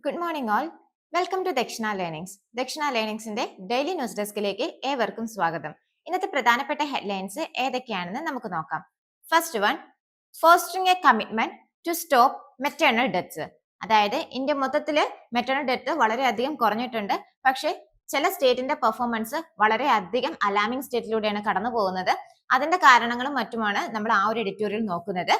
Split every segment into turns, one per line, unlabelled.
Good morning all. Welcome to Dakshina learnings. Dakshina ലേണിംഗ്സിന്റെ daily news ഡെസ്കിലേക്ക് ഏവർക്കും സ്വാഗതം. ഇന്നത്തെ പ്രധാനപ്പെട്ട ഹെഡ്ലൈൻസ് ഏതൊക്കെയാണെന്ന് നമുക്ക് നോക്കാം. First one, fostering a commitment to stop maternal deaths. അതായത് ഇന്ത്യ മൊത്തത്തില് മെറ്റേണൽ ഡെത്ത് വളരെയധികം കുറഞ്ഞിട്ടുണ്ട്. പക്ഷെ ചില സ്റ്റേറ്റിന്റെ പെർഫോമൻസ് വളരെയധികം അലാമിംഗ് സ്റ്റേറ്റിലൂടെയാണ് കടന്നു പോകുന്നത്. അതിന്റെ കാരണങ്ങളും മറ്റുമാണ് നമ്മൾ ആ ഒരു എഡിറ്റോറിയൽ നോക്കുന്നത്.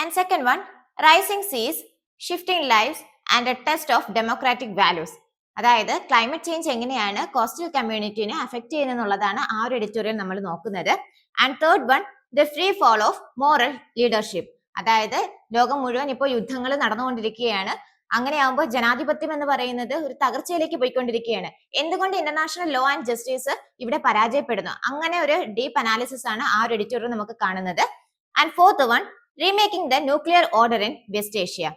And second one, rising seas shifting lives and a test of democratic values. അതായത് ക്ലൈമറ്റ് ചേഞ്ച് എങ്ങനെയാണ് കോസ്റ്റൽ കമ്മ്യൂണിറ്റിനെ അഫക്ട് ചെയ്യുന്നതെന്നുള്ളതാണ് ആ ഒരു എഡിറ്റോറിയൽ നമ്മൾ നോക്കുന്നത്. And third one, the free fall of moral leadership. അതായത് ലോകം മുഴുവൻ ഇപ്പോൾ യുദ്ധങ്ങൾ നടന്നുകൊണ്ടിരിക്കുകയാണ്. അങ്ങനെയാകുമ്പോൾ ജനാധിപത്യം എന്ന് പറയുന്നത് ഒരു തകർച്ചയിലേക്ക് പോയിക്കൊണ്ടിരിക്കുകയാണ്. എന്തുകൊണ്ട് ഇന്റർനാഷണൽ ലോ ആൻഡ് ജസ്റ്റിസ് ഇവിടെ പരാജയപ്പെടുന്നു? അങ്ങനെ ഒരു ഡീപ്പ് അനാലിസിസ് ആണ് ആ ഒരു എഡിറ്റോറിയൽ നമുക്ക് കാണുന്നത്. And fourth one, remaking the nuclear order in West Asia.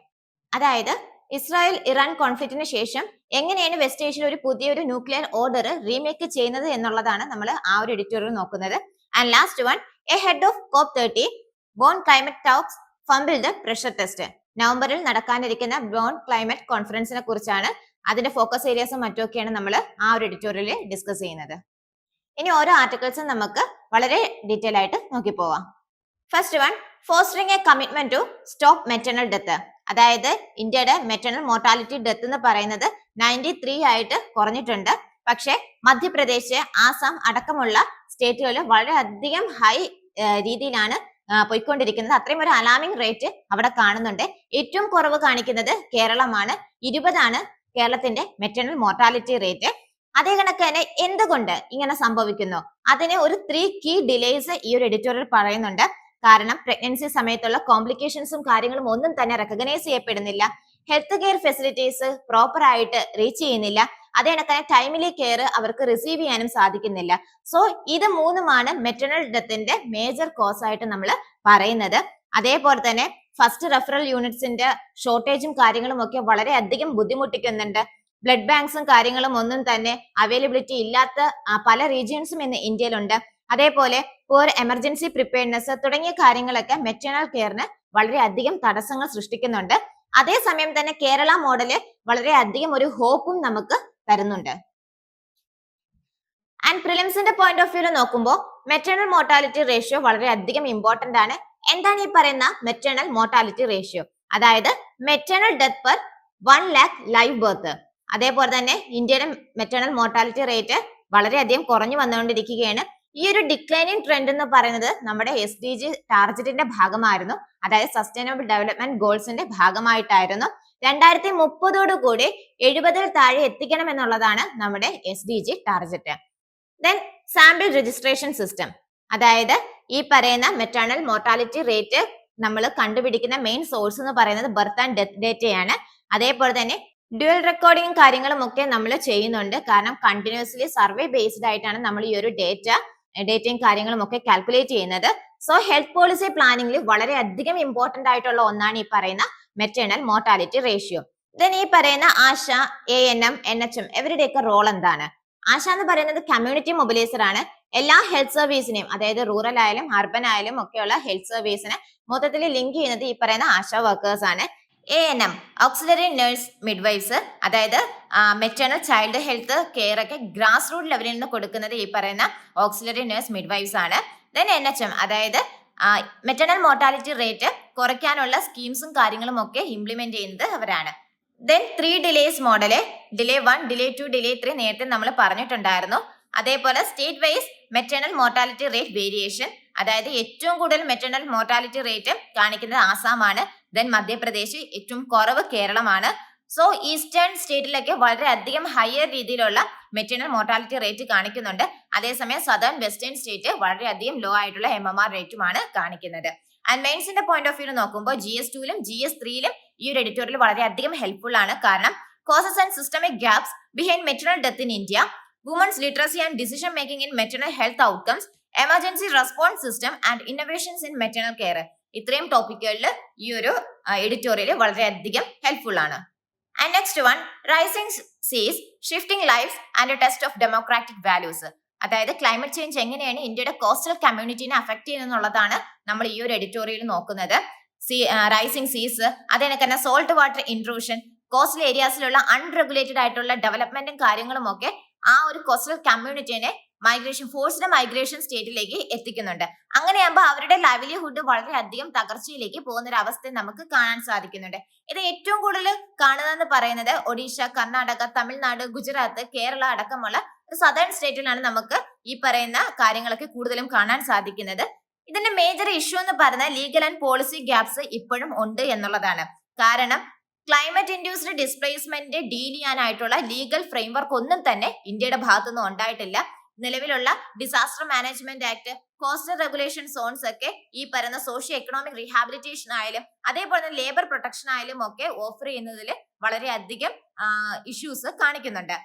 അതായത് ഇസ്രായേൽ ഇറാൻ കോൺഫ്ലിക്റ്റിന് ശേഷം എങ്ങനെയാണ് വെസ്റ്റ് ഏഷ്യയിൽ ഒരു പുതിയൊരു ന്യൂക്ലിയർ ഓർഡർ റീമേക്ക് ചെയ്യുന്നത് എന്നുള്ളതാണ് നമ്മൾ ആ ഒരു എഡിറ്റോറിയൽ നോക്കുന്നത്. And last one, ahead of COP30 Bonn climate talks fumble the pressure test. നവംബറിൽ നടക്കാനിരിക്കുന്ന ബോൺ ക്ലൈമറ്റ് കോൺഫറൻസിനെ കുറിച്ചാണ്, അതിന്റെ ഫോക്കസ് ഏരിയസും മറ്റുമൊക്കെയാണ് നമ്മൾ ആ ഒരു എഡിറ്റോറിയലിൽ ഡിസ്കസ് ചെയ്യുന്നത്. ഇനി ഓരോ ആർട്ടിക്കിൾസും നമുക്ക് വളരെ ഡീറ്റെയിൽ ആയിട്ട് നോക്കി പോവാം. First one, fostering a commitment to stop maternal death. അതായത് ഇന്ത്യയുടെ മെറ്റേണൽ മോർട്ടാലിറ്റി ഡെത്ത് എന്ന് പറയുന്നത് 93 ആയിട്ട് കുറഞ്ഞിട്ടുണ്ട്. പക്ഷെ മധ്യപ്രദേശ്, ആസാം അടക്കമുള്ള സ്റ്റേറ്റുകളിൽ വളരെയധികം ഹൈ രീതിയിലാണ് പോയിക്കൊണ്ടിരിക്കുന്നത്. അത്രയും ഒരു അലാമിംഗ് റേറ്റ് അവിടെ കാണുന്നുണ്ട്. ഏറ്റവും കുറവ് കാണിക്കുന്നത് കേരളമാണ്. 20 കേരളത്തിന്റെ മെറ്റേണൽ മോർട്ടാലിറ്റി റേറ്റ്. അതേ കണക്ക് തന്നെ എന്തുകൊണ്ട് ഇങ്ങനെ സംഭവിക്കുന്നു, അതിന് ഒരു 3 കീ ഡിലേസ് ഈ ഒരു എഡിറ്റോറിയൽ പറയുന്നുണ്ട്. കാരണം പ്രഗ്നൻസി സമയത്തുള്ള കോംപ്ലിക്കേഷൻസും കാര്യങ്ങളും ഒന്നും തന്നെ റെക്കഗ്നൈസ് ചെയ്യപ്പെടുന്നില്ല. ഹെൽത്ത് കെയർ ഫെസിലിറ്റീസ് പ്രോപ്പർ ആയിട്ട് റീച്ച് ചെയ്യുന്നില്ല. അതേ കണക്ക് ടൈമിലി കെയർ അവർക്ക് റിസീവ് ചെയ്യാനും സാധിക്കുന്നില്ല. സോ ഇത് മൂന്നുമാണ് മെറ്റേണൽ ഡെത്തിന്റെ മേജർ കോസ് ആയിട്ട് നമ്മൾ പറയുന്നത്. അതേപോലെ തന്നെ ഫസ്റ്റ് റെഫറൽ യൂണിറ്റ്സിന്റെ ഷോർട്ടേജും കാര്യങ്ങളും ഒക്കെ വളരെയധികം ബുദ്ധിമുട്ടിക്കുന്നുണ്ട്. ബ്ലഡ് ബാങ്ക്സും കാര്യങ്ങളും ഒന്നും തന്നെ അവൈലബിലിറ്റി ഇല്ലാത്ത പല റീജിയൻസും ഇന്ന് ഇന്ത്യയിലുണ്ട്. അതേപോലെ എമർജൻസി പ്രിപ്പയർനെസ് തുടങ്ങിയ കാര്യങ്ങളൊക്കെ മെറ്റേണൽ കെയറിന് വളരെയധികം തടസ്സങ്ങൾ സൃഷ്ടിക്കുന്നുണ്ട്. അതേസമയം തന്നെ കേരള മോഡല് വളരെയധികം ഒരു ഹോപ്പും നമുക്ക് തരുന്നുണ്ട്. ആൻഡ് പ്രിലിംസിന്റെ പോയിന്റ് ഓഫ് വ്യൂ നോക്കുമ്പോൾ മെറ്റേണൽ മോർട്ടാലിറ്റി റേഷ്യോ വളരെയധികം ഇമ്പോർട്ടന്റ് ആണ്. എന്താണ് ഈ പറയുന്ന മെറ്റേണൽ മോർട്ടാലിറ്റി റേഷ്യോ? അതായത് maternal death per 1 lakh live birth. അതേപോലെ തന്നെ ഇന്ത്യയുടെ മെറ്റേണൽ മോർട്ടാലിറ്റി റേറ്റ് വളരെയധികം കുറഞ്ഞു വന്നുകൊണ്ടിരിക്കുകയാണ്. ഈ ഒരു ഡിക്ലൈനിങ് ട്രെൻഡ് എന്ന് പറയുന്നത് നമ്മുടെ SDG ടാർഗറ്റിന്റെ ഭാഗമായിരുന്നു. അതായത് സസ്റ്റൈനബിൾ ഡെവലപ്മെന്റ് ഗോൾസിന്റെ ഭാഗമായിട്ടായിരുന്നു. 2030 കൂടി 70 താഴെ എത്തിക്കണം എന്നുള്ളതാണ് നമ്മുടെ SDG target. Then sample registration system. അതായത് ഈ പറയുന്ന മെറ്റേണൽ മോർട്ടാലിറ്റി റേറ്റ് നമ്മൾ കണ്ടുപിടിക്കുന്ന മെയിൻ സോഴ്സ് എന്ന് പറയുന്നത് ബർത്ത് ആൻഡ് ഡെത്ത് ഡേറ്റയാണ്. അതേപോലെ തന്നെ ഡ്യുവൽ റെക്കോർഡിംഗും കാര്യങ്ങളും ഒക്കെ നമ്മൾ ചെയ്യുന്നുണ്ട്. കാരണം കണ്ടിന്യൂസ്ലി സർവേ ബേസ്ഡ് ആയിട്ടാണ് നമ്മൾ ഈ ഒരു ഡേറ്റയും കാര്യങ്ങളും ഒക്കെ കാൽക്കുലേറ്റ് ചെയ്യുന്നത്. സോ ഹെൽത്ത് പോളിസി പ്ലാനിംഗിൽ വളരെയധികം ഇമ്പോർട്ടന്റ് ആയിട്ടുള്ള ഒന്നാണ് ഈ പറയുന്ന മെറ്റേണൽ മോർട്ടാലിറ്റി റേഷ്യോ. ദെൻ ഈ പറയുന്ന ആശ, ANM, NHM ഇവരുടെയൊക്കെ റോൾ എന്താണ്? ആശ എന്ന് പറയുന്നത് കമ്മ്യൂണിറ്റി മൊബിലൈസർ ആണ്. എല്ലാ ഹെൽത്ത് സർവീസിനെയും, അതായത് റൂറൽ ആയാലും അർബൻ ആയാലും ഒക്കെയുള്ള ഹെൽത്ത് സർവീസിനെ മൊത്തത്തിൽ ലിങ്ക് ചെയ്യുന്നത് ഈ പറയുന്ന ആശ വർക്കേഴ്സ് ആണ്. ANM, ഓക്സിലറി നഴ്സ് മിഡ്വൈഫ്സ്, അതായത് മെറ്റേണൽ ചൈൽഡ് ഹെൽത്ത് കെയർ ഒക്കെ ഗ്രാസ് റൂട്ട് ലെവലിൽ നിന്ന് കൊടുക്കുന്നത് ഈ പറയുന്ന ഓക്സിലറി നഴ്സ് മിഡ്വൈഫ്സ് ആണ്. ദെൻ NHM, അതായത് മെറ്റേണൽ മോർട്ടാലിറ്റി റേറ്റ് കുറയ്ക്കാനുള്ള സ്കീംസും കാര്യങ്ങളും ഒക്കെ ഇംപ്ലിമെന്റ് ചെയ്യുന്നത് അവരാണ്. Then 3 delays model, delay 1, delay 2, delay 3 നേരത്തെ നമ്മൾ പറഞ്ഞിട്ടുണ്ടായിരുന്നു. അതേപോലെ state wise maternal mortality rate variation, അതായത് ഏറ്റവും കൂടുതൽ മെറ്റേണൽ മോർട്ടാലിറ്റി റേറ്റ് കാണിക്കുന്നത് ആസാമാണ്. ദെൻ മധ്യപ്രദേശ്, ഏറ്റവും കുറവ് കേരളമാണ്. സോ ഈസ്റ്റേൺ സ്റ്റേറ്റിലൊക്കെ വളരെയധികം ഹയർ രീതിയിലുള്ള മെറ്റേണൽ മോർട്ടാലിറ്റി റേറ്റ് കാണിക്കുന്നുണ്ട്. അതേസമയം സദേൺ വെസ്റ്റേൺ സ്റ്റേറ്റ് വളരെയധികം ലോ ആയിട്ടുള്ള MMR റേറ്റുമാണ് കാണിക്കുന്നത്. ആൻഡ് മെയിൻസിന്റെ പോയിന്റ് ഓഫ് വ്യൂ നോക്കുമ്പോൾ GS2ലും GS3ലും ഈ ഒരു എഡിറ്റോറിയൽ വളരെയധികം ഹെൽപ്ഫുൾ ആണ്. കാരണം causes and systemic gaps behind maternal death in India, women's literacy and decision making in maternal health outcomes, emergency response system and innovations in maternal care. ഇത്രയും ടോപ്പിക്കുകളിൽ ഈ ഒരു എഡിറ്റോറിയൽ വളരെയധികം ഹെൽപ്ഫുൾ ആണ്. And next one, rising seas shifting lives and a test of democratic values. അതായത് climate change എങ്ങനെയാണ് ഇന്ത്യയുടെ coastal കമ്മ്യൂണിറ്റിനെ അഫക്ട് ചെയ്യുന്നതെന്നുള്ളതാണ് നമ്മൾ ഈ ഒരു എഡിറ്റോറിയൽ നോക്കുന്നത്. റൈസിംഗ് സീസ്, അതേപോലെ തന്നെ സോൾട്ട് വാട്ടർ ഇൻട്രൂഷൻ, കോസ്റ്റൽ ഏരിയാസിലുള്ള അൺറെഗുലേറ്റഡ് ആയിട്ടുള്ള ഡെവലപ്മെന്റും കാര്യങ്ങളും ഒക്കെ ആ ഒരു കോസ്റ്റൽ കമ്മ്യൂണിറ്റിനെ ഫോഴ്സ്ഡ് മൈഗ്രേഷൻ സ്റ്റേറ്റിലേക്ക് എത്തിക്കുന്നുണ്ട്. അങ്ങനെയാകുമ്പോൾ അവരുടെ ലൈവ്ലിഹുഡ് വളരെയധികം തകർച്ചയിലേക്ക് പോകുന്ന ഒരു അവസ്ഥ നമുക്ക് കാണാൻ സാധിക്കുന്നുണ്ട്. ഇത് ഏറ്റവും കൂടുതൽ കാണുന്നതെന്ന് പറയുന്നത് ഒഡീഷ, കർണാടക, തമിഴ്നാട്, ഗുജറാത്ത്, കേരള അടക്കമുള്ള ഒരു സദേൺ സ്റ്റേറ്റിലാണ് നമുക്ക് ഈ പറയുന്ന കാര്യങ്ങളൊക്കെ കൂടുതലും കാണാൻ സാധിക്കുന്നത്. ഇതിന്റെ മേജർ ഇഷ്യൂ എന്ന് പറയുന്നത് ലീഗൽ ആൻഡ് പോളിസി ഗ്യാപ്സ് ഇപ്പോഴും ഉണ്ട് എന്നുള്ളതാണ്. കാരണം ക്ലൈമറ്റ് ഇൻഡ്യൂസ്ഡ് ഡിസ്പ്ലേസ്മെന്റ് ഡീൽ ചെയ്യാനായിട്ടുള്ള ലീഗൽ ഫ്രെയിംവർക്ക് ഒന്നും തന്നെ ഇന്ത്യയുടെ ഭാഗത്തുനിന്നും ഉണ്ടായിട്ടില്ല. നിലവിലുള്ള disaster management act, coastal regulation zones ഒക്കെ ഈ പറയുന്ന സോഷ്യോ എക്കണോമിക് റീഹാബിലിറ്റേഷൻ ആയാലും അതേപോലെ തന്നെ ലേബർ പ്രൊട്ടക്ഷൻ ആയാലും ഒക്കെ ഓഫർ ചെയ്യുന്നതിൽ വളരെയധികം ഇഷ്യൂസ് കാണിക്കുന്നുണ്ട്.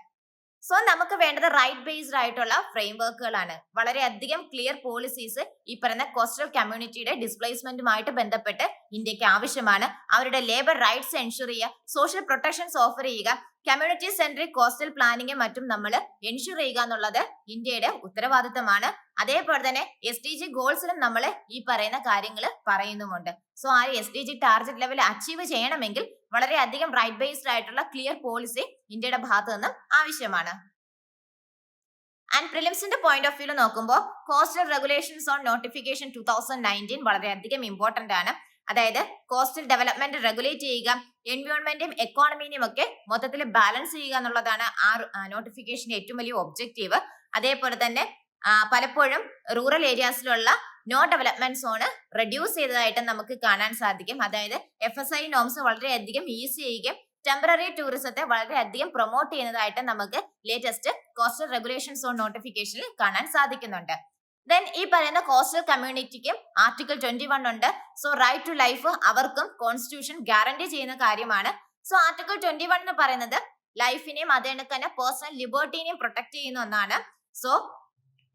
സോ നമുക്ക് വേണ്ടത് റൈറ്റ് ബേസ്ഡ് ആയിട്ടുള്ള ഫ്രെയിംവർക്കുകളാണ്. വളരെയധികം ക്ലിയർ പോളിസീസ് ഈ പറയുന്ന കോസ്റ്റൽ കമ്മ്യൂണിറ്റിയുടെ ഡിസ്പ്ലേസ്മെന്റുമായിട്ട് ബന്ധപ്പെട്ട് ഇന്ത്യക്ക് ആവശ്യമാണ്. അവരുടെ ലേബർ റൈറ്റ്സ് എൻഷുർ ചെയ്യുക, സോഷ്യൽ പ്രൊട്ടക്ഷൻസ് ഓഫർ ചെയ്യുക, കമ്മ്യൂണിറ്റി സെൻട്രിക് കോസ്റ്റൽ പ്ലാനിങ് മറ്റും നമ്മൾ എൻഷുർ ചെയ്യുക എന്നുള്ളത് ഇന്ത്യയുടെ ഉത്തരവാദിത്തമാണ്. അതേപോലെ തന്നെ SDG ഗോൾസിലും നമ്മൾ ഈ പറയുന്ന കാര്യങ്ങൾ പറയുന്നുമുണ്ട്. സോ ആ SDG ടാർഗറ്റ് ലെവൽ അച്ചീവ് ചെയ്യണമെങ്കിൽ വളരെയധികം റൈറ്റ് ബേസ്ഡ് ആയിട്ടുള്ള ക്ലിയർ പോളിസി ഇന്ത്യയുടെ ഭാഗത്ത് നിന്നും ആവശ്യമാണ്. ആൻഡ് പ്രിലിംസിന്റെ പോയിന്റ് ഓഫ് വ്യൂ നോക്കുമ്പോൾ കോസ്റ്റൽ റെഗുലേഷൻസ് ഓൺ നോട്ടിഫിക്കേഷൻ 2019 വളരെയധികം ഇമ്പോർട്ടന്റ് ആണ്. അതായത് കോസ്റ്റൽ ഡെവലപ്മെന്റ് റെഗുലേറ്റ് ചെയ്യുക, എൻവയോൺമെന്റും എക്കോണമിനെയും ഒക്കെ മൊത്തത്തിൽ ബാലൻസ് ചെയ്യുക എന്നുള്ളതാണ് ആ നോട്ടിഫിക്കേഷന്റെ ഏറ്റവും വലിയ ഒബ്ജക്റ്റീവ്. അതേപോലെ തന്നെ പലപ്പോഴും റൂറൽ ഏരിയാസിലുള്ള നോ ഡെവലപ്മെന്റ് സോണ് റെഡ്യൂസ് ചെയ്തതായിട്ട് നമുക്ക് കാണാൻ സാധിക്കും. അതായത് FSI നോംസ് വളരെയധികം ഈസി ചെയ്യുകയും ടെമ്പററി ടൂറിസത്തെ വളരെയധികം പ്രൊമോട്ട് ചെയ്യുന്നതായിട്ട് നമുക്ക് ലേറ്റസ്റ്റ് കോസ്റ്റൽ റെഗുലേഷൻ സോൺ നോട്ടിഫിക്കേഷനിൽ കാണാൻ സാധിക്കുന്നുണ്ട്. ദെൻ ഈ പറയുന്ന കോസ്റ്റൽ കമ്മ്യൂണിറ്റിക്കും ആർട്ടിക്കിൾ 21 ഉണ്ട്. സോ റൈറ്റ് ടു ലൈഫ് അവർക്കും കോൺസ്റ്റിറ്റ്യൂഷൻ ഗ്യാരണ്ടി ചെയ്യുന്ന കാര്യമാണ്. സോ ആർട്ടിക്കിൾ 21 എന്ന് പറയുന്നത് ലൈഫിനെയും അതേ തന്നെ പേഴ്സണൽ ലിബർട്ടിനെയും പ്രൊട്ടക്ട് ചെയ്യുന്ന ഒന്നാണ്. സോ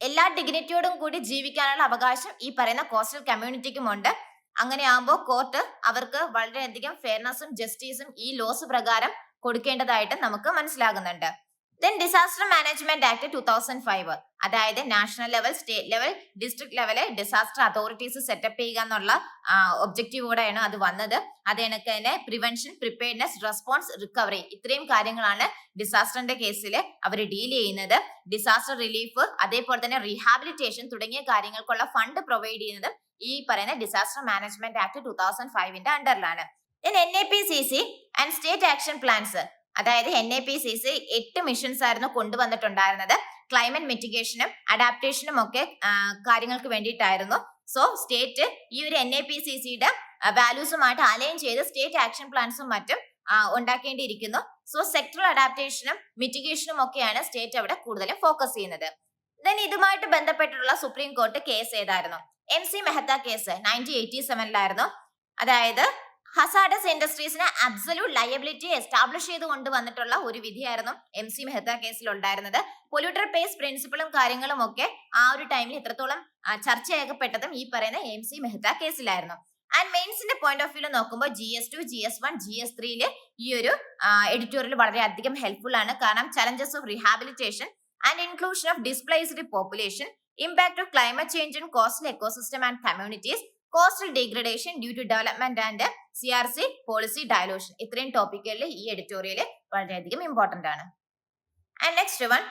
എല്ലാ ഡിഗ്നിറ്റിയോടും കൂടി ജീവിക്കാനുള്ള അവകാശം ഈ പറയുന്ന കോസ്റ്റൽ കമ്മ്യൂണിറ്റിക്കും ഉണ്ട്. അങ്ങനെ ആകുമ്പോൾ കോർട്ട് അവർക്ക് വളരെയധികം ഫെയർനെസ്സും ജസ്റ്റിസും ഈ ലോസ് പ്രകാരം കൊടുക്കേണ്ടതായിട്ട് നമുക്ക് മനസ്സിലാകുന്നുണ്ട്. ദെൻ ഡിസാസ്റ്റർ മാനേജ്മെന്റ് ആക്ട് 2005, അതായത് national level, state level, district level disaster authorities setup ചെയ്യുക എന്നുള്ള ഒബ്ജക്റ്റീവോടെയാണ് അത് വന്നത്. അത് കണക്ക് തന്നെ പ്രിവെൻഷൻ, പ്രിപ്പയർനെസ്, റെസ്പോൺസ്, റിക്കവറി ഇത്രയും കാര്യങ്ങളാണ് ഡിസാസ്റ്ററിന്റെ കേസിൽ അവർ ഡീൽ ചെയ്യുന്നത്. ഡിസാസ്റ്റർ റിലീഫ് അതേപോലെ തന്നെ റീഹാബിലിറ്റേഷൻ തുടങ്ങിയ കാര്യങ്ങൾക്കുള്ള ഫണ്ട് പ്രൊവൈഡ് ചെയ്യുന്നത് ഈ പറയുന്ന ഡിസാസ്റ്റർ മാനേജ്മെന്റ് ആക്ട് 2005 അണ്ടറിലാണ്. NAPCC and state action plans, അതായത് NAPCC 8 മിഷൻസ് ആയിരുന്നു കൊണ്ടുവന്നിട്ടുണ്ടായിരുന്നത്. ക്ലൈമറ്റ് മിറ്റിഗേഷനും അഡാപ്റ്റേഷനും ഒക്കെ കാര്യങ്ങൾക്ക് വേണ്ടിയിട്ടായിരുന്നു. സോ സ്റ്റേറ്റ് ഈ ഒരു NAPCCയുടെ വാല്യൂസുമായിട്ട് അലൈൻ ചെയ്ത് സ്റ്റേറ്റ് ആക്ഷൻ പ്ലാൻസും മറ്റും ഉണ്ടാക്കേണ്ടിയിരിക്കുന്നു. സോ സെക്ടറൽ അഡാപ്റ്റേഷനും മിറ്റിഗേഷനും ഒക്കെയാണ് സ്റ്റേറ്റ് അവിടെ കൂടുതലും ഫോക്കസ് ചെയ്യുന്നത്. ദെൻ ഇതുമായിട്ട് ബന്ധപ്പെട്ടിട്ടുള്ള സുപ്രീം കോർട്ട് കേസ് ഏതായിരുന്നു? MC മെഹ്ത്ത കേസ് 1987 അതായത് ഹസാഡസ് ഇൻഡസ്ട്രീസിന് അബ്സല്യൂട്ട് ലയബിലിറ്റി എസ്റ്റാബ്ലിഷ് ചെയ്ത് കൊണ്ടുവന്നിട്ടുള്ള ഒരു വിധിയായിരുന്നു MC മെഹ്ത്ത കേസിൽ ഉണ്ടായിരുന്നത്. പൊല്യൂട്ടർ പേസ് പ്രിൻസിപ്പിളും കാര്യങ്ങളും ഒക്കെ ആ ഒരു ടൈമിൽ എത്രത്തോളം ചർച്ചയാക്കപ്പെട്ടതും ഈ പറയുന്ന MC മെഹ്ത്ത കേസിലായിരുന്നു. ആൻഡ് മെയിൻസിന്റെ പോയിന്റ് ഓഫ് വ്യൂ നോക്കുമ്പോൾ GS2, GS1, GS3 ഈ ഒരു എഡിറ്റോറിയൽ വളരെയധികം ഹെൽപ്ഫുൾ ആണ്. കാരണം challenges of rehabilitation and inclusion of displaced population, impact of climate change in coastal ecosystem and communities, coastal degradation due to development and CRC policy dilution, ഇത്രയും ടോപ്പിക്കുകളിൽ ഈ editorial വളരെയധികം important ആണ്. And next one,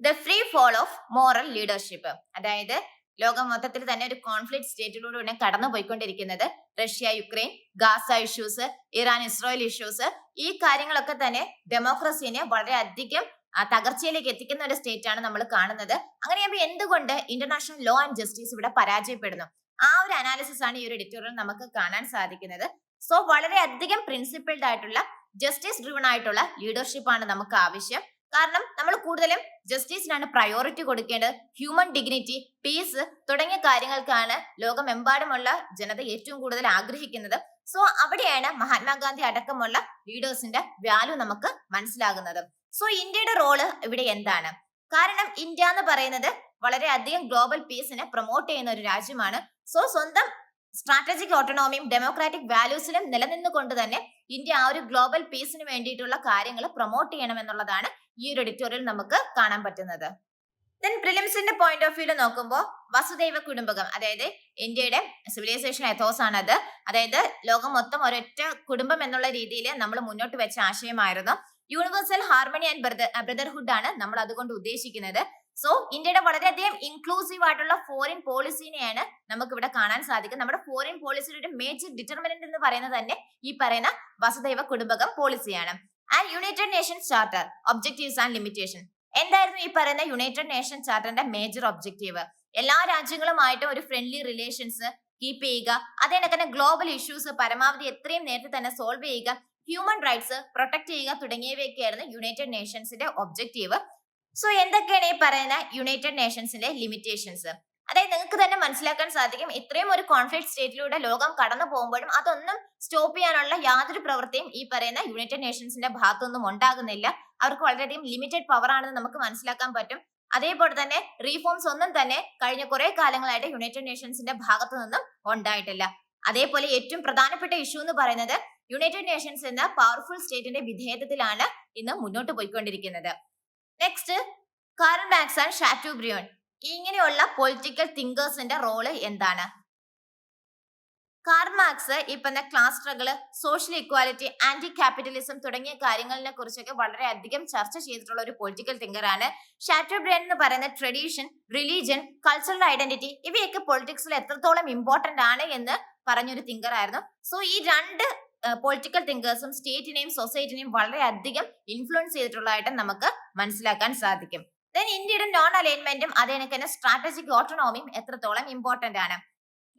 the free fall of moral leadership, അതായത് ലോകം മൊത്തത്തിൽ തന്നെ ഒരു കോൺഫ്ലിക്ട് സ്റ്റേറ്റിലൂടെ കടന്നു പോയിക്കൊണ്ടിരിക്കുന്നത്. Russia Ukraine, Gaza issues, Iran Israel issues, ഈ കാര്യങ്ങളൊക്കെ തന്നെ ഡെമോക്രസിനെ വളരെയധികം തകർച്ചയിലേക്ക് എത്തിക്കുന്ന ഒരു സ്റ്റേറ്റ് ആണ് നമ്മൾ കാണുന്നത്. അങ്ങനെയാകുമ്പോൾ എന്തുകൊണ്ട് ഇന്റർനാഷണൽ ലോ ആൻഡ് ജസ്റ്റിസ് ഇവിടെ പരാജയപ്പെടുന്നു? ആ ഒരു അനാലിസിസ് ആണ് ഈ ഒരു എഡിറ്റോറിയൽ നമുക്ക് കാണാൻ സാധിക്കുന്നത്. സോ വളരെയധികം പ്രിൻസിപ്പിൾഡ് ആയിട്ടുള്ള ജസ്റ്റിസ് ഡ്രിവൺ ആയിട്ടുള്ള ലീഡർഷിപ്പ് ആണ് നമുക്ക് ആവശ്യം. കാരണം നമ്മൾ കൂടുതലും ജസ്റ്റിസിനാണ് പ്രയോറിറ്റി കൊടുക്കേണ്ടത്. ഹ്യൂമൻ ഡിഗ്നിറ്റി, പീസ് തുടങ്ങിയ കാര്യങ്ങൾക്കാണ് ലോകമെമ്പാടുമുള്ള ജനത ഏറ്റവും കൂടുതൽ ആഗ്രഹിക്കുന്നത്. സോ അവിടെയാണ് മഹാത്മാഗാന്ധി അടക്കമുള്ള ലീഡേഴ്സിന്റെ വാല്യൂ നമുക്ക് മനസ്സിലാകുന്നത്. സോ ഇന്ത്യയുടെ റോള് ഇവിടെ എന്താണ്? കാരണം ഇന്ത്യ എന്ന് പറയുന്നത് വളരെയധികം ഗ്ലോബൽ പീസിനെ പ്രൊമോട്ട് ചെയ്യുന്ന ഒരു രാജ്യമാണ്. സോ സ്വന്തം സ്ട്രാറ്റജിക് ഓട്ടോണോമിയും ഡെമോക്രാറ്റിക് വാല്യൂസിലും നിലനിന്നുകൊണ്ട് തന്നെ ഇന്ത്യ ആ ഒരു ഗ്ലോബൽ പീസിന് വേണ്ടിയിട്ടുള്ള കാര്യങ്ങൾ പ്രൊമോട്ട് ചെയ്യണം എന്നുള്ളതാണ് ഈ ഒരു എഡിറ്റോറിയൽ നമുക്ക് കാണാൻ പറ്റുന്നത്. ദെൻ പ്രിലിംസിന്റെ പോയിന്റ് ഓഫ് വ്യൂ നോക്കുമ്പോൾ വസുദൈവ കുടുംബകം, അതായത് ഇന്ത്യയുടെ സിവിലൈസേഷൻ എത്തോസ് ആണത്. അതായത് ലോകം മൊത്തം ഒരൊറ്റ കുടുംബം എന്നുള്ള രീതിയിൽ നമ്മൾ മുന്നോട്ട് വെച്ച ആശയമായിരുന്നു. യൂണിവേഴ്സൽ ഹാർമണി ആൻഡ് ബ്രദർഹുഡ് ആണ് നമ്മൾ അതുകൊണ്ട് ഉദ്ദേശിക്കുന്നത്. സോ ഇന്ത്യയുടെ വളരെയധികം ഇൻക്ലൂസീവ് ആയിട്ടുള്ള ഫോറിൻ പോളിസിനെയാണ് നമുക്ക് ഇവിടെ കാണാൻ സാധിക്കും. നമ്മുടെ ഫോറിൻ പോളിസിയുടെ ഒരു മേജർ ഡിറ്റർമിനന്റ് എന്ന് പറയുന്നത് തന്നെ ഈ പറയുന്ന വസുദൈവ കുടുംബകം പോളിസിയാണ്. And united nations charter objectives and limitation. എന്തായിരുന്നു ഈ പറയുന്ന യുണൈറ്റഡ് നേഷൻ ചാർട്ടറിന്റെ മേജർ ഒബ്ജക്റ്റീവ്? എല്ലാ രാജ്യങ്ങളുമായിട്ടും ഒരു ഫ്രണ്ട്ലി റിലേഷൻസ് കീപ്പ് ചെയ്യുക, അതേപോലെ തന്നെ ഗ്ലോബൽ ഇഷ്യൂസ് പരമാവധി എത്രയും നേരത്തെ തന്നെ സോൾവ് ചെയ്യുക, ഹ്യൂമൻ റൈറ്റ്സ് പ്രൊട്ടക്ട് ചെയ്യുക തുടങ്ങിയവയൊക്കെയായിരുന്നു യുണൈറ്റഡ് നേഷൻസിന്റെ ഒബ്ജക്റ്റീവ്. സോ എന്തൊക്കെയാണ് ഈ പറയുന്ന യുണൈറ്റഡ് നേഷൻസിന്റെ ലിമിറ്റേഷൻസ്? അതായത് നിങ്ങൾക്ക് തന്നെ മനസ്സിലാക്കാൻ സാധിക്കും, ഇത്രയും ഒരു കോൺഫ്ലിക്ട് സ്റ്റേറ്റിലൂടെ ലോകം കടന്നു പോകുമ്പോഴും അതൊന്നും സ്റ്റോപ്പ് ചെയ്യാനുള്ള യാതൊരു പ്രവൃത്തിയും ഈ പറയുന്ന യുണൈറ്റഡ് നേഷൻസിന്റെ ഭാഗത്തൊന്നും ഉണ്ടാകുന്നില്ല. അവർക്ക് വളരെയധികം ലിമിറ്റഡ് പവർ ആണെന്ന് നമുക്ക് മനസ്സിലാക്കാൻ പറ്റും. അതേപോലെ തന്നെ റീഫോംസ് ഒന്നും തന്നെ കഴിഞ്ഞ കുറെ കാലങ്ങളായിട്ട് യുണൈറ്റഡ് നേഷൻസിന്റെ ഭാഗത്തു നിന്നും ഉണ്ടായിട്ടില്ല. അതേപോലെ ഏറ്റവും പ്രധാനപ്പെട്ട ഇഷ്യൂ എന്ന് പറയുന്നത് യുണൈറ്റഡ് നേഷൻസ് എന്ന പവർഫുൾ സ്റ്റേറ്റിന്റെ വിധേയത്വത്തിലാണ് ഇന്ന് മുന്നോട്ട് പോയിക്കൊണ്ടിരിക്കുന്നത്. Next, Karl Marx and Chateaubriand. ഇങ്ങനെയുള്ള പൊളിറ്റിക്കൽ തിങ്കേഴ്സിന്റെ റോള് എന്താണ്? കാർൽ മാർക്സ് ഈ പറഞ്ഞ class struggle, social equality, anti capitalism തുടങ്ങിയ കാര്യങ്ങളെ കുറിച്ചൊക്കെ വളരെയധികം ചർച്ച ചെയ്തിട്ടുള്ള ഒരു പൊളിറ്റിക്കൽ തിങ്കർ ആണ്. ഷാറ്റോബ്രിയാൻ എന്ന് പറയുന്ന ട്രഡീഷൻ, റിലീജിയൻ, കൾച്ചറൽ ഐഡന്റിറ്റി ഇവയൊക്കെ പൊളിറ്റിക്സിൽ എത്രത്തോളം ഇമ്പോർട്ടന്റ് ആണ് എന്ന് പറഞ്ഞൊരു തിങ്കർ ആയിരുന്നു. സോ ഈ രണ്ട് പൊളിറ്റിക്കൽ തിങ്കേഴ്സും സ്റ്റേറ്റിനെയും സൊസൈറ്റിനെയും വളരെയധികം ഇൻഫ്ലുവൻസ് ചെയ്തിട്ടുള്ളതായിട്ട് നമുക്ക് മനസ്സിലാക്കാൻ സാധിക്കും. ദെൻ ഇന്ത്യയുടെ നോൺ അലൈൻമെന്റും അതേപോലെ തന്നെ സ്ട്രാറ്റജിക് ഓട്ടോണോമിയും എത്രത്തോളം ഇമ്പോർട്ടന്റ് ആണ്?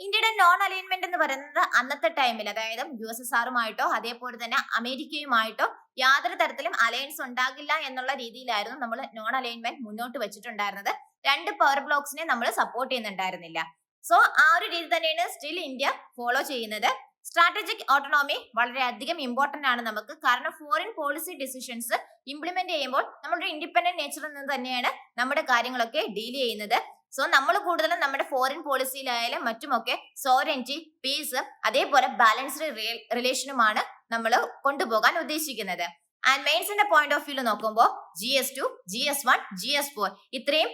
ഇന്ത്യയുടെ നോൺ അലൈൻമെന്റ് എന്ന് പറയുന്നത് അന്നത്തെ ടൈമിൽ, അതായത് USSRമായിട്ടോ അതേപോലെ തന്നെ അമേരിക്കയുമായിട്ടോ യാതൊരു തരത്തിലും അലയൻസ് ഉണ്ടാകില്ല എന്നുള്ള രീതിയിലായിരുന്നു നമ്മൾ നോൺ അലൈൻമെന്റ് മുന്നോട്ട് വെച്ചിട്ടുണ്ടായിരുന്നത്. രണ്ട് പവർ ബ്ലോക്സിനെ നമ്മൾ സപ്പോർട്ട് ചെയ്യുന്നുണ്ടായിരുന്നില്ല. സോ ആ ഒരു രീതി തന്നെയാണ് സ്റ്റിൽ ഇന്ത്യ ഫോളോ ചെയ്യുന്നത്. സ്ട്രാറ്റജിക് ഓട്ടോണോമി വളരെയധികം ഇമ്പോർട്ടന്റ് ആണ് നമുക്ക്. കാരണം ഫോറിൻ പോളിസി ഡിസിഷൻസ് ഇംപ്ലിമെന്റ് ചെയ്യുമ്പോൾ നമ്മുടെ ഇൻഡിപെൻഡന്റ് നേച്ചറിൽ നിന്ന് തന്നെയാണ് നമ്മുടെ കാര്യങ്ങളൊക്കെ ഡീൽ ചെയ്യുന്നത്. സോ നമ്മൾ കൂടുതലും നമ്മുടെ ഫോറിൻ പോളിസിയിലായാലും മറ്റുമൊക്കെ സോവറിറ്റി, പീസ്, അതേപോലെ ബാലൻസ്ഡ് റിലേഷനുമാണ് നമ്മൾ കൊണ്ടുപോകാൻ ഉദ്ദേശിക്കുന്നത്. ആൻഡ് മെയിൻസിന്റെ പോയിന്റ് ഓഫ് വ്യൂ നോക്കുമ്പോൾ GS2, GS1, GS4 ഇത്രയും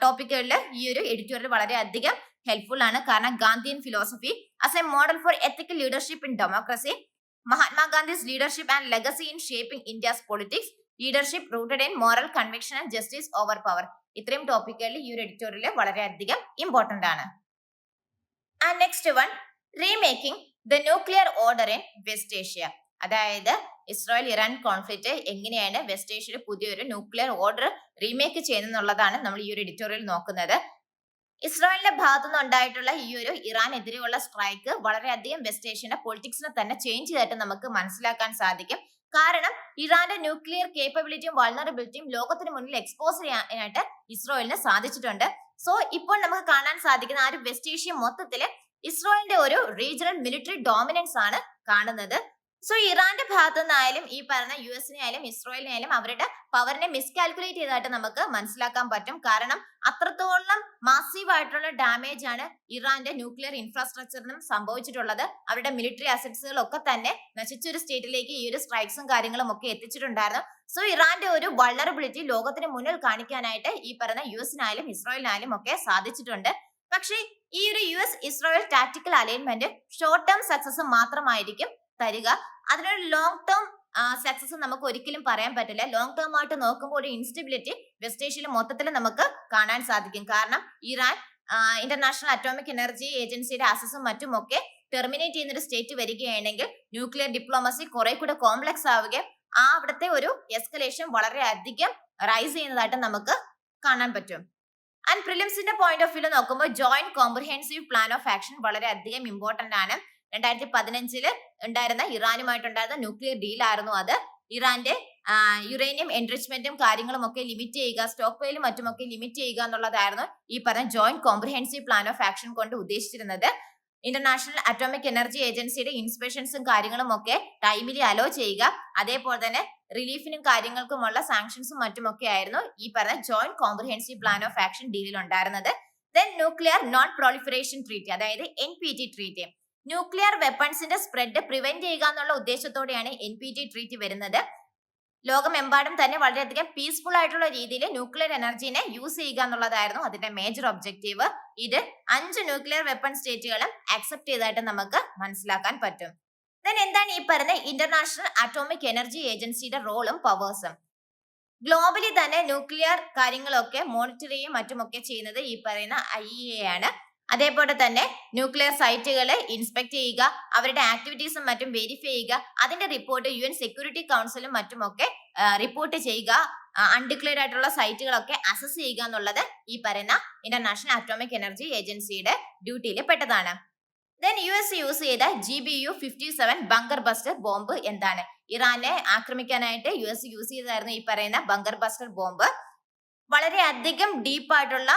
ടോപ്പിക്കുകളിൽ ഈ ഒരു എഡിറ്റോറിയൽ വളരെയധികം ഹെൽപ്ഫുൾ ആണ്. കാരണം Gandhian philosophy as a model for ethical leadership in democracy, Mahatma Gandhi's leadership and legacy in shaping India's politics, leadership rooted in moral conviction and justice over power. ഇത്രയും ടോപ്പിക്കുകളിൽ ഈ ഒരു എഡിറ്റോറിയൽ വളരെയധികം ഇമ്പോർട്ടന്റ് ആണ്. And next one, remaking the nuclear order in West Asia. അതായത് Israel Iran conflict എങ്ങനെയാണ് West ഏഷ്യയിൽ പുതിയൊരു ന്യൂക്ലിയർ ഓർഡർ റീമേക്ക് ചെയ്യുന്നതാണ് നമ്മൾ ഈ ഒരു എഡിറ്റോറിയൽ നോക്കുന്നത്. ഇസ്രായേലിന്റെ ഭാഗത്തുനിന്ന് ഉണ്ടായിട്ടുള്ള ഈ ഒരു ഇറാനെതിരെയുള്ള സ്ട്രൈക്ക് വളരെയധികം വെസ്റ്റ് ഏഷ്യന്റെ പൊളിറ്റിക്സിനെ തന്നെ ചേഞ്ച് ചെയ്തിട്ട് നമുക്ക് മനസ്സിലാക്കാൻ സാധിക്കും. കാരണം ഇറാന്റെ ന്യൂക്ലിയർ കേപ്പബിലിറ്റിയും വൾണറബിലിറ്റിയും ലോകത്തിന് മുന്നിൽ എക്സ്പോസ് ചെയ്യാനായിട്ട് ഇസ്രായേലിന് സാധിച്ചിട്ടുണ്ട്. സോ ഇപ്പോൾ നമുക്ക് കാണാൻ സാധിക്കുന്ന ആ ഒരു വെസ്റ്റ് ഏഷ്യ മൊത്തത്തില് ഇസ്രായേലിന്റെ ഒരു റീജിയണൽ മിലിറ്ററി ഡോമിനൻസ് ആണ് കാണുന്നത്. സോ ഇറാന്റെ ഭാഗത്തു നിന്നായാലും ഈ പറഞ്ഞ US ആയാലും ഇസ്രായേലിനായാലും അവരുടെ പവറിനെ മിസ്കാൽക്കുലേറ്റ് ചെയ്തതായിട്ട് നമുക്ക് മനസ്സിലാക്കാൻ പറ്റും. കാരണം അത്രത്തോളം മാസീവ് ആയിട്ടുള്ള ഡാമേജ് ആണ് ഇറാന്റെ ന്യൂക്ലിയർ ഇൻഫ്രാസ്ട്രക്ചറിനും സംഭവിച്ചിട്ടുള്ളത്. അവരുടെ മിലിറ്ററി അസറ്റ്സുകളൊക്കെ തന്നെ നശിച്ചൊരു സ്റ്റേറ്റിലേക്ക് ഈ ഒരു സ്ട്രൈക്സും കാര്യങ്ങളും ഒക്കെ എത്തിച്ചിട്ടുണ്ടായിരുന്നു. സോ ഇറാന്റെ ഒരു വൾണറബിലിറ്റി ലോകത്തിന് മുന്നിൽ കാണിക്കാനായിട്ട് ഈ പറഞ്ഞ US ഇസ്രായേലിനായാലും ഒക്കെ സാധിച്ചിട്ടുണ്ട്. പക്ഷേ ഈ ഒരു US-ഇസ്രായേൽ tactical alignment short term success മാത്രമായിരിക്കും തരിക. അതിനൊരു ലോങ് ടേം സക്സസ് നമുക്ക് ഒരിക്കലും പറയാൻ പറ്റില്ല. ലോങ് ടേം ആയിട്ട് നോക്കുമ്പോൾ ഒരു ഇൻസ്റ്റബിലിറ്റി വെസ്റ്റ് ഏഷ്യയിൽ മൊത്തത്തിൽ നമുക്ക് കാണാൻ സാധിക്കും. കാരണം ഇറാൻ ഇന്റർനാഷണൽ അറ്റോമിക് എനർജി ഏജൻസിയുടെ ആക്സസും മറ്റുമൊക്കെ ടെർമിനേറ്റ് ചെയ്യുന്ന ഒരു സ്റ്റേറ്റ് വരികയാണെങ്കിൽ ന്യൂക്ലിയർ ഡിപ്ലോമസി കുറെ കൂടെ കോംപ്ലക്സ് ആവുകയും അവിടുത്തെ ഒരു എസ്കലേഷൻ വളരെയധികം റൈസ് ചെയ്യുന്നതായിട്ട് നമുക്ക് കാണാൻ പറ്റും. ആൻഡ് പ്രിലിംസിന്റെ പോയിന്റ് ഓഫ് വ്യൂ നോക്കുമ്പോൾ joint comprehensive plan of action വളരെയധികം ഇമ്പോർട്ടന്റ് ആണ്. 2015 ഉണ്ടായിരുന്ന ഇറാനുമായിട്ടുണ്ടായിരുന്ന ന്യൂക്ലിയർ ഡീൽ ആയിരുന്നു അത്. ഇറാന്റെ യുറേനിയം എൻറിച്ച്മെന്റും കാര്യങ്ങളും ഒക്കെ ലിമിറ്റ് ചെയ്യുക, സ്റ്റോക്ക് വെയിലും മറ്റുമൊക്കെ ലിമിറ്റ് ചെയ്യുക എന്നുള്ളതായിരുന്നു ഈ പറഞ്ഞ joint comprehensive plan of action കൊണ്ട് ഉദ്ദേശിച്ചിരുന്നത്. ഇന്റർനാഷണൽ അറ്റോമിക് എനർജി ഏജൻസിയുടെ ഇൻസ്പെക്ഷൻസും കാര്യങ്ങളും ഒക്കെ ടൈമിലി അലോ ചെയ്യുക, അതേപോലെ തന്നെ റിലീഫിനും കാര്യങ്ങൾക്കുമുള്ള സാങ്ഷൻസും മറ്റുമൊക്കെ ആയിരുന്നു ഈ പറഞ്ഞ joint comprehensive plan of action ഡീലിൽ ഉണ്ടായിരുന്നത്. Then nuclear non proliferation treaty, അതായത് NPT ട്രീറ്റി. ന്യൂക്ലിയർ വെപ്പൺസിന്റെ സ്പ്രെഡ് പ്രിവെന്റ് ചെയ്യുക എന്നുള്ള ഉദ്ദേശത്തോടെയാണ് NPT ട്രീറ്റി വരുന്നത്. ലോകമെമ്പാടും തന്നെ വളരെയധികം പീസ്ഫുൾ ആയിട്ടുള്ള രീതിയിൽ ന്യൂക്ലിയർ എനർജീനെ യൂസ് ചെയ്യുക എന്നുള്ളതായിരുന്നു അതിന്റെ മേജർ ഒബ്ജക്റ്റീവ്. ഇത് 5 ന്യൂക്ലിയർ വെപ്പൺ സ്റ്റേറ്റുകളും അക്സെപ്റ്റ് ചെയ്തതായിട്ട് നമുക്ക് മനസ്സിലാക്കാൻ പറ്റും. ദെൻ എന്താണ് ഈ പറയുന്ന ഇന്റർനാഷണൽ അറ്റോമിക് എനർജി ഏജൻസിയുടെ റോളും പവേഴ്സും? ഗ്ലോബലി തന്നെ ന്യൂക്ലിയർ കാര്യങ്ങളൊക്കെ മോണിറ്റർ ചെയ്യും മറ്റുമൊക്കെ ചെയ്യുന്നത് ഈ പറയുന്ന IAEA ആണ്. അതേപോലെ തന്നെ ന്യൂക്ലിയർ സൈറ്റുകൾ ഇൻസ്പെക്ട് ചെയ്യുക, അവരുടെ ആക്ടിവിറ്റീസും മറ്റും വെരിഫൈ ചെയ്യുക, അതിന്റെ റിപ്പോർട്ട് UN സെക്യൂരിറ്റി കൗൺസിലും മറ്റുമൊക്കെ റിപ്പോർട്ട് ചെയ്യുക, അൺഡിക്ലെയർഡ് ആയിട്ടുള്ള സൈറ്റുകളൊക്കെ അസസ് ചെയ്യുക എന്നുള്ളത് ഈ പറയുന്ന ഇന്റർനാഷണൽ അറ്റോമിക് എനർജി ഏജൻസിയുടെ ഡ്യൂട്ടിയിൽ പെട്ടതാണ്. ദെൻ US യൂസ് ചെയ്ത GBU-57 ബങ്കർ ബസ്റ്റർ ബോംബ് എന്താണ്? ഇറാനെ ആക്രമിക്കാനായിട്ട് US യൂസ് ചെയ്തായിരുന്നു ഈ പറയുന്ന ബങ്കർ ബസ്റ്റർ ബോംബ്. വളരെയധികം ഡീപ്പായിട്ടുള്ള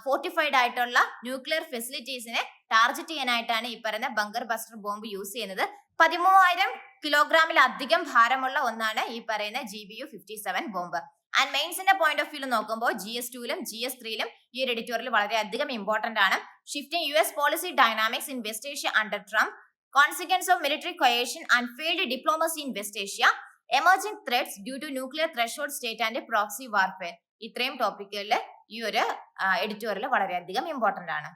ഫോർട്ടിഫൈഡ് ആയിട്ടുള്ള ന്യൂക്ലിയർ ഫെസിലിറ്റീസിനെ ടാർഗറ്റ് ചെയ്യാനായിട്ടാണ് ഈ പറയുന്ന ബങ്കർ ബസ്റ്റർ ബോംബ് യൂസ് ചെയ്യുന്നത്. 13,000 കിലോഗ്രാമിലധികം ഭാരമുള്ള ഒന്നാണ് ഈ പറയുന്ന GBU-57 ബോംബ്. ആൻഡ് മെയിൻസിന്റെ പോയിന്റ് ഓഫ് വ്യൂ നോക്കുമ്പോൾ GS2ലും GS3ലും ഈ ഒരു എഡിറ്റോറിയൽ വളരെയധികം ഇമ്പോർട്ടന്റ് ആണ്. Shifting US policy dynamics in West Asia under Trump, consequence of military coercion and failed diplomacy in West Asia, emerging threats due to nuclear threshold state and proxy warfare. ഇത്രയും ടോപ്പിക്കുകളിൽ ഈ ഒരു editorial വളരെയധികം important ആണ്.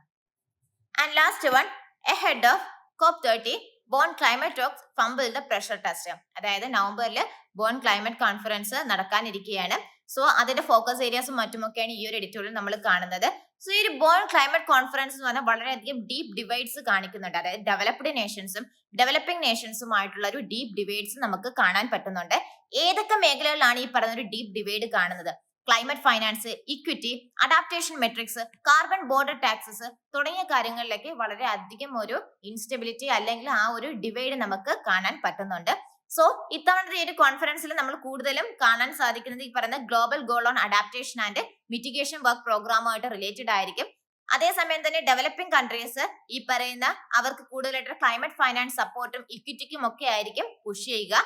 And last one, ahead of COP30 Bonn climate talks fumble the pressure test. അതായത് നവംബറിൽ bone climate conference നടക്കാനിരിക്കുകയാണ്. So അതിന്റെ focus ഏരിയാസും മറ്റുമൊക്കെയാണ് ഈ ഒരു എഡിറ്റോറിയൽ നമ്മൾ കാണുന്നത്. സോ ഈ ഒരു ബോൺ ക്ലൈമറ്റ് കോൺഫറൻസ് എന്ന് പറഞ്ഞാൽ വളരെയധികം ഡീപ്പ് ഡിവൈഡ്സ് കാണിക്കുന്നുണ്ട്. അതായത് ഡെവലപ്ഡ് നേഷൻസും ഡെവലപ്പിംഗ് നേഷൻസുമായിട്ടുള്ള ഒരു ഡീപ്പ് ഡിവൈഡ്സ് നമുക്ക് കാണാൻ പറ്റുന്നുണ്ട്. ഏതൊക്കെ മേഖലകളിലാണ് ഈ പറയുന്ന ഒരു ഡീപ്പ് ഡിവൈഡ് കാണുന്നത്? Climate finance, equity, adaptation matrix, carbon border taxes തുടങ്ങിയ കാര്യങ്ങളിലേക്ക് വളരെ അധികം ഒരു ഇൻസ്റ്റെബിലിറ്റി അല്ലെങ്കിൽ ആ ഒരു ഡിവൈഡ് നമുക്ക് കാണാൻ പറ്റുന്നുണ്ട്. സോ ഇത്തവണത്തെ ഈ ഒരു കോൺഫറൻസിൽ നമ്മൾ കൂടുതലും കാണാൻ സാധിക്കുന്നത് ഈ പറയുന്ന global goal on adaptation and mitigation work പ്രോഗ്രാമുമായിട്ട് റിലേറ്റഡ് ആയിരിക്കും. അതേസമയം തന്നെ ഡെവലപ്പിംഗ് കൺട്രീസ് ഈ പറയുന്ന അവർക്ക് കൂടുതലായിട്ട് ക്ലൈമറ്റ് ഫൈനാൻസ് സപ്പോർട്ടും ഇക്വിറ്റിക്കും ഒക്കെ ആയിരിക്കും പുഷ് ചെയ്യുക.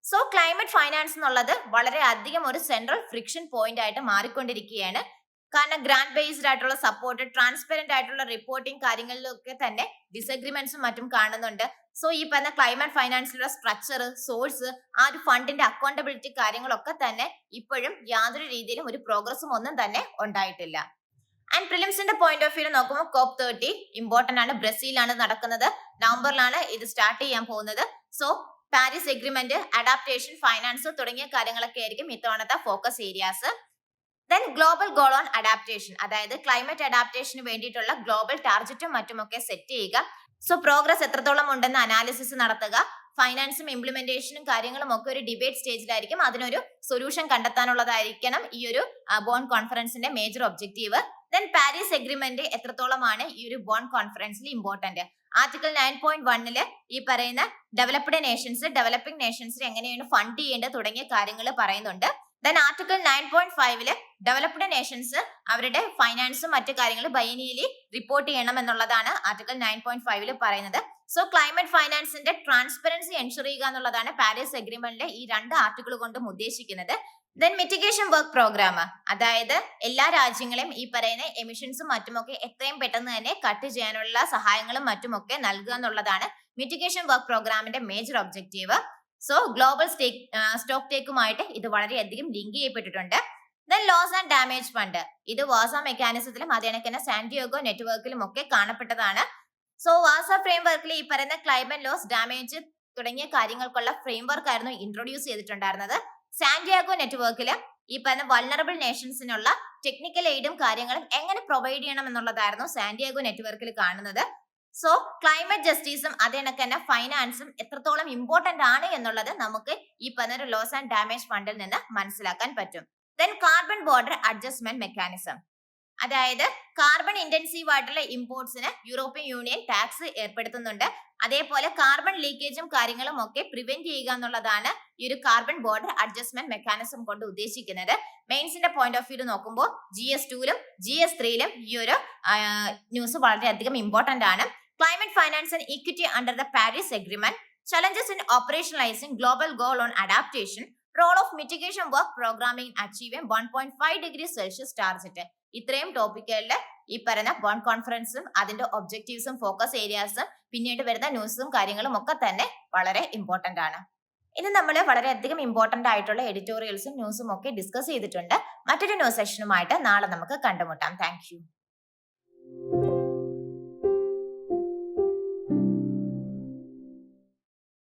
സോ ക്ലൈമറ്റ് ഫൈനാൻസ് എന്നുള്ളത് വളരെ അധികം ഒരു സെൻട്രൽ ഫ്രിക്ഷൻ പോയിന്റ് ആയിട്ട് മാറിക്കൊണ്ടിരിക്കുകയാണ്. കാരണം ഗ്രാന്റ് ബേസ്ഡ് ആയിട്ടുള്ള സപ്പോർട്ട്, ട്രാൻസ്പെറന്റ് ആയിട്ടുള്ള റിപ്പോർട്ടിംഗ് കാര്യങ്ങളിലൊക്കെ തന്നെ ഡിസഗ്രിമെന്റ്സും മറ്റും കാണുന്നുണ്ട്. സോ ഈ പറഞ്ഞ ക്ലൈമറ്റ് ഫൈനാൻസിലുള്ള സ്ട്രക്ചർ, സോഴ്സ്, ആ ഒരു ഫണ്ടിന്റെ അക്കൗണ്ടബിലിറ്റി കാര്യങ്ങളൊക്കെ തന്നെ ഇപ്പോഴും യാതൊരു രീതിയിലും ഒരു പ്രോഗ്രസും ഒന്നും തന്നെ ഉണ്ടായിട്ടില്ല. ആൻഡ് പ്രിലിംസിന്റെ പോയിന്റ് ഓഫ് വ്യൂ നോക്കുമ്പോൾ COP30 ഇമ്പോർട്ടന്റ് ആണ്. ബ്രസീലാണ് നടക്കുന്നത്. നവംബറിലാണ് ഇത് സ്റ്റാർട്ട് ചെയ്യാൻ പോകുന്നത്. So Paris agreement, adaptation, finance തുടങ്ങിയ കാര്യങ്ങളൊക്കെ ആയിരിക്കും ഇത്തവണത്തെ focus areas. Then global goal on adaptation, അതായത് ക്ലൈമറ്റ് അഡാപ്റ്റേഷന് വേണ്ടിയിട്ടുള്ള ഗ്ലോബൽ ടാർഗറ്റും മറ്റുമൊക്കെ സെറ്റ് ചെയ്യുക. സോ പ്രോഗ്രസ് എത്രത്തോളം ഉണ്ടെന്ന് അനാലിസിസ് നടത്തുക. ഫൈനാൻസും ഇംപ്ലിമെന്റേഷനും കാര്യങ്ങളും ഒക്കെ ഒരു ഡിബേറ്റ് സ്റ്റേജിലായിരിക്കും. അതിനൊരു സൊല്യൂഷൻ കണ്ടെത്താനുള്ളതായിരിക്കണം ഈ ഒരു ബോൺ കോൺഫറൻസിന്റെ major objective. Then Paris agreement എത്രത്തോളമാണ് ഈ ഒരു ബോൺ കോൺഫറൻസിൽ ഇമ്പോർട്ടന്റ്? ആർട്ടിക്കിൾ 9.1 ഈ പറയുന്ന ഡെവലപ്ഡ് നേഷൻസ് ഡെവലപ്പിംഗ് നേഷൻസിന് എങ്ങനെയാണ് ഫണ്ട് ചെയ്യേണ്ടത് തുടങ്ങിയ കാര്യങ്ങൾ പറയുന്നുണ്ട്. ദെൻ ആർട്ടിക്കിൾ 9.5 ഡെവലപ്ഡ് നേഷൻസ് അവരുടെ ഫൈനാൻസും മറ്റു കാര്യങ്ങളും ബൈനിയലി റിപ്പോർട്ട് ചെയ്യണം എന്നുള്ളതാണ് ആർട്ടിക്കിൾ 9.5 പറയുന്നത്. സോ ക്ലൈമറ്റ് ഫൈനാൻസിന്റെ ട്രാൻസ്പെറൻസി എൻഷുർ ചെയ്യുക എന്നുള്ളതാണ് പാരീസ് എഗ്രിമെന്റിലെ ഈ 2 ആർട്ടിക്കിൾ കൊണ്ടും ഉദ്ദേശിക്കുന്നത്. ദെൻ മിറ്റിഗേഷൻ വർക്ക് പ്രോഗ്രാം, അതായത് എല്ലാ രാജ്യങ്ങളെയും ഈ പറയുന്ന എമിഷൻസും മറ്റുമൊക്കെ എത്രയും പെട്ടെന്ന് തന്നെ കട്ട് ചെയ്യാനുള്ള സഹായങ്ങളും മറ്റുമൊക്കെ നൽകുക എന്നുള്ളതാണ് മിറ്റിഗേഷൻ വർക്ക് പ്രോഗ്രാമിന്റെ major objective. So global stock ടേക്കുമായിട്ട് ഇത് വളരെയധികം ലിങ്ക് ചെയ്യപ്പെട്ടിട്ടുണ്ട്. Then loss and damage fund, ഇത് വാസ മെക്കാനിസത്തിലും അതേണക്ക് തന്നെ സാന്റിയാഗോ നെറ്റ്വർക്കിലും ഒക്കെ കാണപ്പെട്ടതാണ്. സോ വാസ ഫ്രെയിംവർക്കിൽ ഈ പറയുന്ന ക്ലൈമറ്റ് ലോസ്, ഡാമേജ് തുടങ്ങിയ കാര്യങ്ങൾക്കുള്ള ഫ്രെയിംവർക്ക് ആയിരുന്നു ഇൻട്രൊഡ്യൂസ് ചെയ്തിട്ടുണ്ടായിരുന്നത്. സാന്റിയാഗോ നെറ്റ്വർക്കിൽ ഈ പറയുന്ന വൾണറബിൾ നേഷൻസിനുള്ള ടെക്നിക്കൽ എയ്ഡും കാര്യങ്ങളും എങ്ങനെ പ്രൊവൈഡ് ചെയ്യണം എന്നുള്ളതായിരുന്നു സാന്റിയാഗോ നെറ്റ്വർക്കിൽ കാണുന്നത്. സോ ക്ലൈമറ്റ് ജസ്റ്റിസും അതേണക്ക് തന്നെ ഫൈനാൻസും എത്രത്തോളം ഇമ്പോർട്ടന്റ് ആണ് എന്നുള്ളത് നമുക്ക് ഈ പറഞ്ഞ ലോസ് ആൻഡ് ഡാമേജ് ഫണ്ടിൽ നിന്ന് മനസ്സിലാക്കാൻ പറ്റും. Then carbon border adjustment mechanism, അതായത് കാർബൺ ഇന്റൻസീവ് ആയിട്ടുള്ള ഇമ്പോർട്ട്സിന് യൂറോപ്യൻ യൂണിയൻ ടാക്സ് ഏർപ്പെടുത്തുന്നുണ്ട്. അതേപോലെ കാർബൺ ലീക്കേജും കാര്യങ്ങളും ഒക്കെ പ്രിവെന്റ് ചെയ്യുക എന്നുള്ളതാണ് ഈ ഒരു കാർബൺ ബോർഡർ അഡ്ജസ്റ്റ്മെന്റ് മെക്കാനിസം കൊണ്ട് ഉദ്ദേശിക്കുന്നത്. മെയിൻസിന്റെ പോയിന്റ് ഓഫ് വ്യൂ നോക്കുമ്പോൾ GS2ലും GS3ലും ഈ ഒരു ന്യൂസ് വളരെയധികം ഇമ്പോർട്ടന്റ് ആണ്. Climate finance and equity under the Paris agreement, challenges in operationalizing global goal on adaptation, role of mitigation work programming achieving 1.5 degrees Celsius target. ഇത്രയും ടോപ്പിക്കുകളിൽ ഈ പറയുന്ന ബോൺ കോൺഫറൻസും അതിന്റെ ഒബ്ജക്റ്റീവ്സും ഫോക്കസ് ഏരിയാസും പിന്നീട് വരുന്ന ന്യൂസും കാര്യങ്ങളും ഒക്കെ തന്നെ വളരെ ഇമ്പോർട്ടന്റ് ആണ്. ഇന്ന് നമ്മൾ വളരെയധികം ഇമ്പോർട്ടന്റ് ആയിട്ടുള്ള എഡിറ്റോറിയൽസും ന്യൂസും ഒക്കെ ഡിസ്കസ് ചെയ്തിട്ടുണ്ട്. മറ്റൊരു ന്യൂസ് സെഷനുമായിട്ട് നാളെ നമുക്ക് കണ്ടുമുട്ടാം. താങ്ക്